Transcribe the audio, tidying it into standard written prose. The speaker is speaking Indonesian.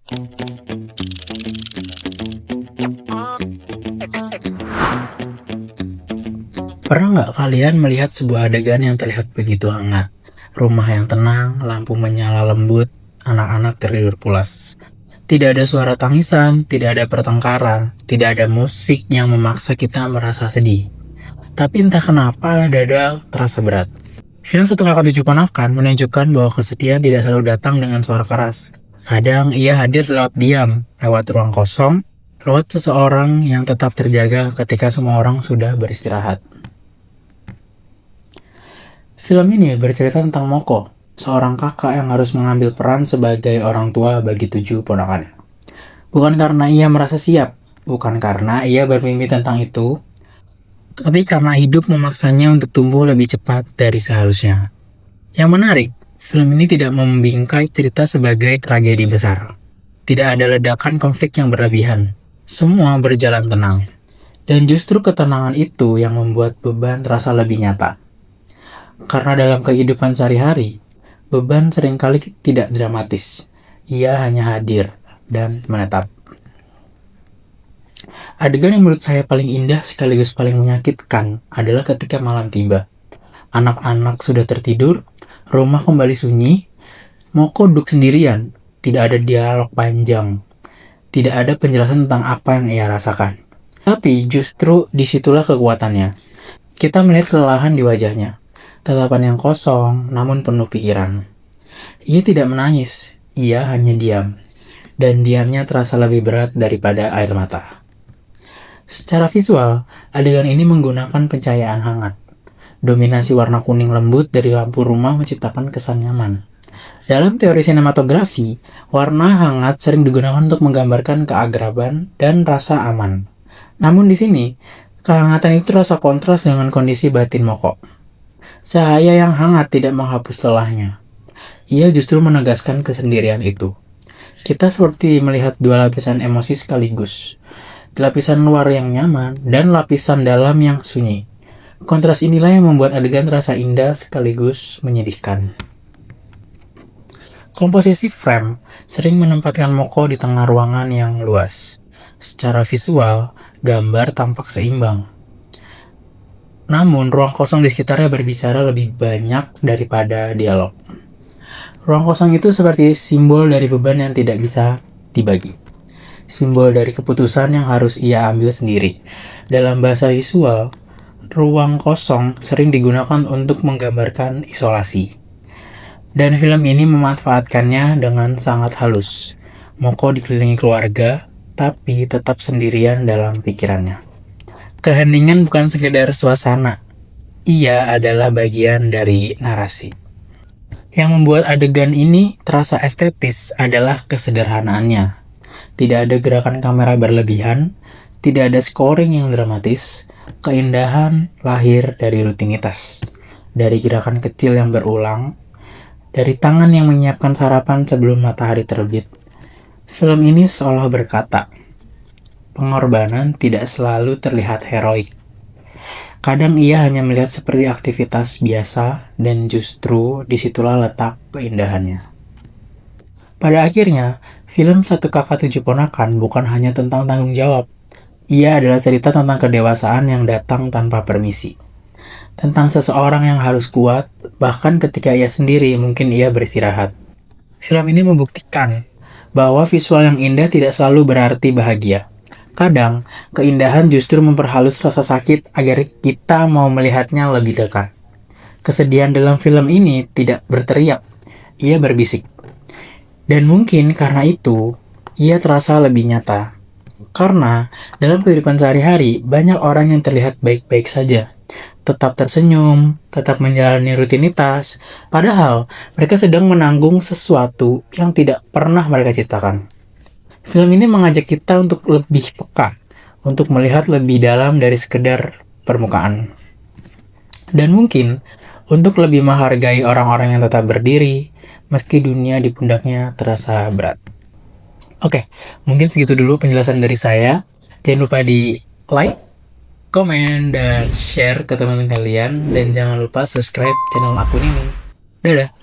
Pernah nggak kalian melihat sebuah adegan yang terlihat begitu hangat? Rumah yang tenang, lampu menyala lembut, anak-anak tertidur pulas. Tidak ada suara tangisan, tidak ada pertengkaran, tidak ada musik yang memaksa kita merasa sedih. Tapi entah kenapa dada terasa berat. Film Satu Kakak Tujuh Ponakan menunjukkan bahwa kesedihan tidak selalu datang dengan suara keras. Kadang ia hadir lewat diam, lewat ruang kosong, lewat seseorang yang tetap terjaga ketika semua orang sudah beristirahat. Film ini bercerita tentang Moko, seorang kakak yang harus mengambil peran sebagai orang tua bagi 7 ponakannya. Bukan karena ia merasa siap, bukan karena ia bermimpi tentang itu, tapi karena hidup memaksanya untuk tumbuh lebih cepat dari seharusnya. Yang menarik, film ini tidak membingkai cerita sebagai tragedi besar. Tidak ada ledakan konflik yang berlebihan. Semua berjalan tenang. Dan justru ketenangan itu yang membuat beban terasa lebih nyata. Karena dalam kehidupan sehari-hari, beban seringkali tidak dramatis. Ia hanya hadir dan menetap. Adegan yang menurut saya paling indah sekaligus paling menyakitkan adalah ketika malam tiba. Anak-anak sudah tertidur, rumah kembali sunyi, Moko duduk sendirian, tidak ada dialog panjang, tidak ada penjelasan tentang apa yang ia rasakan. Tapi justru disitulah kekuatannya. Kita melihat kelelahan di wajahnya. Tatapan yang kosong, namun penuh pikiran. Ia tidak menangis, ia hanya diam. Dan diamnya terasa lebih berat daripada air mata. Secara visual, adegan ini menggunakan pencahayaan hangat. Dominasi warna kuning lembut dari lampu rumah menciptakan kesan nyaman. Dalam teori sinematografi, warna hangat sering digunakan untuk menggambarkan keakraban dan rasa aman. Namun di sini, kehangatan itu terasa kontras dengan kondisi batin Moko. Cahaya yang hangat tidak menghapus lelahnya. Ia justru menegaskan kesendirian itu. Kita seperti melihat dua lapisan emosi sekaligus. Lapisan luar yang nyaman dan lapisan dalam yang sunyi. Kontras inilah yang membuat adegan terasa indah sekaligus menyedihkan. Komposisi frame sering menempatkan Moko di tengah ruangan yang luas. Secara visual, gambar tampak seimbang. Namun, ruang kosong di sekitarnya berbicara lebih banyak daripada dialog. Ruang kosong itu seperti simbol dari beban yang tidak bisa dibagi. Simbol dari keputusan yang harus ia ambil sendiri. Dalam bahasa visual, ruang kosong sering digunakan untuk menggambarkan isolasi. Dan film ini memanfaatkannya dengan sangat halus. Moko dikelilingi keluarga, tapi tetap sendirian dalam pikirannya. Keheningan bukan sekedar suasana, ia adalah bagian dari narasi. Yang membuat adegan ini terasa estetis adalah kesederhanaannya. Tidak ada gerakan kamera berlebihan, tidak ada scoring yang dramatis, keindahan lahir dari rutinitas, dari gerakan kecil yang berulang, dari tangan yang menyiapkan sarapan sebelum matahari terbit. Film ini seolah berkata, pengorbanan tidak selalu terlihat heroik. Kadang ia hanya melihat seperti aktivitas biasa dan justru disitulah letak keindahannya. Pada akhirnya, film Satu Kakak Tujuh Ponakan bukan hanya tentang tanggung jawab. Ia adalah cerita tentang kedewasaan yang datang tanpa permisi. Tentang seseorang yang harus kuat, bahkan ketika ia sendiri mungkin ia beristirahat. Film ini membuktikan bahwa visual yang indah tidak selalu berarti bahagia. Kadang, keindahan justru memperhalus rasa sakit agar kita mau melihatnya lebih dekat. Kesedihan dalam film ini tidak berteriak, ia berbisik. Dan mungkin karena itu, ia terasa lebih nyata. Karena dalam kehidupan sehari-hari, banyak orang yang terlihat baik-baik saja. Tetap tersenyum, tetap menjalani rutinitas, padahal mereka sedang menanggung sesuatu yang tidak pernah mereka ciptakan. Film ini mengajak kita untuk lebih peka, untuk melihat lebih dalam dari sekedar permukaan. Dan mungkin untuk lebih menghargai orang-orang yang tetap berdiri, meski dunia di pundaknya terasa berat. Oke, mungkin segitu dulu penjelasan dari saya. Jangan lupa di like, komen, dan share ke teman-teman kalian. Dan jangan lupa subscribe channel akun ini. Dadah!